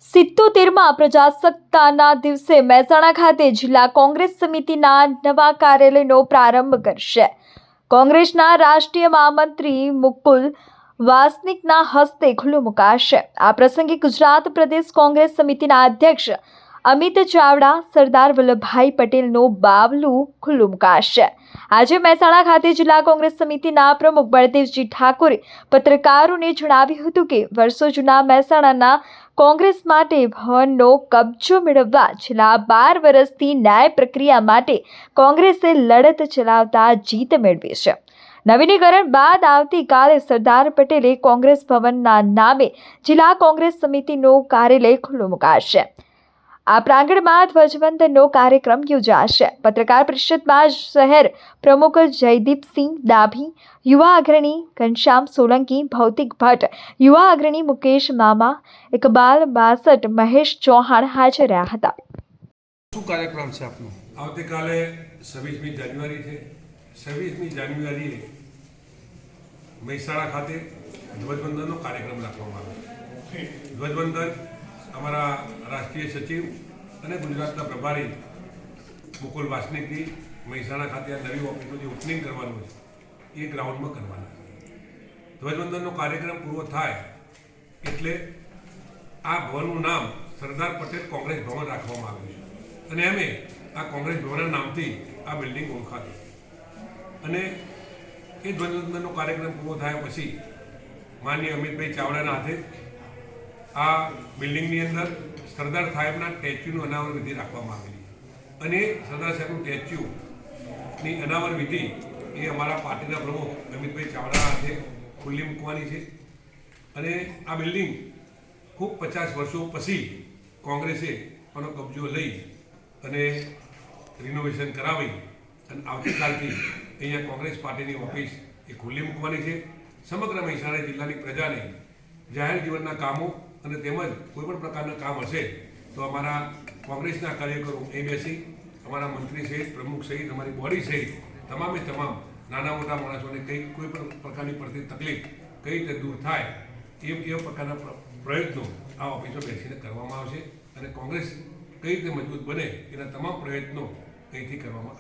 77માં પ્રજાસત્તાકના દિવસે મહેસાણા ખાતે જિલ્લા કોંગ્રેસ સમિતિના નવા કાર્યાલયનો પ્રારંભ કરશે. કોંગ્રેસના રાષ્ટ્રીય મહામંત્રી મુકુલ વાસનિકના હસ્તે ખુલ્લું મુકાશે. આ પ્રસંગે ગુજરાત પ્રદેશ કોંગ્રેસ સમિતિના અધ્યક્ષ અમિત ચાવડા, સરદાર વલ્લભભાઈ પટેલનું બાવલું ખુલ્લું મુકાશે. આજે મહેસાણા ખાતે જિલ્લા કોંગ્રેસ સમિતિના પ્રમુખ બળદેવજી ઠાકોરે પત્રકારોને જણાવ્યું હતું કે વર્ષો જૂના મહેસાણાના કોંગ્રેસ માટે ભવનનો કબજો મેળવવા છેલ્લા 12 વર્ષથી ન્યાય પ્રક્રિયા માટે કોંગ્રેસે લડત ચલાવતા જીત મેળવી છે. નવીનીકરણ બાદ આવતીકાલે સરદાર પટેલે કોંગ્રેસ ભવનના નામે જિલ્લા કોંગ્રેસ સમિતિનું કાર્યાલય ખુલ્લું મુકાશે. આ પ્રાંગણમાં ધ્વજવંદનનો કાર્યક્રમ યોજાશે. પત્રકાર પરિષદમાં શહેર પ્રમુખ જયદીપસિંહ ડાભી, યુવા અગ્રણી ઘનશ્યામ સોલંકી, ભૌતિક ભટ્ટ, યુવા અગ્રણી મુકેશ મામા, ઇકબાલ બાસટ, મહેશ ચૌહાણ હાજર રહ્યા હતા. શું કાર્યક્રમ છે આપનો? આવતીકાલે 26મી જાન્યુઆરી છે. 26મી જાન્યુઆરીએ મહેસાણા ખાતે ધ્વજવંદનનો કાર્યક્રમ રાખવામાં આવ્યો છે. ધ્વજવંદન અમારા રાષ્ટ્રીય સચિવ અને ગુજરાતના પ્રભારી મુકુલ વાસનિકજી મહેસાણા ખાતે આ નવી ઓફિસનું જે ઓપનિંગ કરવાનું છે એ ગ્રાઉન્ડમાં કરવાના છે. ધ્વજવંદનનો કાર્યક્રમ પૂરો થાય એટલે આ ભવનનું નામ સરદાર પટેલ કોંગ્રેસ ભવન રાખવામાં આવ્યું છે અને અમે આ કોંગ્રેસ ભવનના નામથી આ બિલ્ડિંગ ઓળખાતી અને એ ધ્વજવંદનનો કાર્યક્રમ પૂરો થયા પછી માનનીય અમિતભાઈ ચાવડાના હાથે આ બિલ્ડિંગની અંદર સરદાર સાહેબના સ્ટેચ્યુનું અનાવરણ વિધિ રાખવામાં આવેલી અને સરદાર સાહેબનું સ્ટેચ્યુની અનાવરણ વિધિ એ અમારા પાર્ટીના પ્રમુખ અમિતભાઈ ચાવડાના હાથે ખુલ્લી મૂકવાની છે. અને આ બિલ્ડિંગ ખૂબ 50 વર્ષો પછી કોંગ્રેસે આનો કબજો લઈ અને રિનોવેશન કરાવી અને આવતીકાલથી અહીંયા કોંગ્રેસ પાર્ટીની ઓફિસ એ ખુલ્લી મૂકવાની છે. સમગ્ર મહેસાણા જિલ્લાની પ્રજાને જાહેર જીવનના કામો અને તેમજ કોઈપણ પ્રકારના કામ હશે તો અમારા કોંગ્રેસના કાર્યકરો અહીં બેસી અમારા મંત્રી સહિત, પ્રમુખ સહિત, અમારી બોડી સહિત તમામે તમામ નાના મોટા માણસોને કોઈ પણ પ્રકારની પડતી તકલીફ કઈ રીતે દૂર થાય એ પ્રકારના પ્રયત્નો આ ઓફિસમાં બેસીને કરવામાં આવશે અને કોંગ્રેસ કઈ રીતે મજબૂત બને એના તમામ પ્રયત્નો અહીંથી કરવામાં આવશે.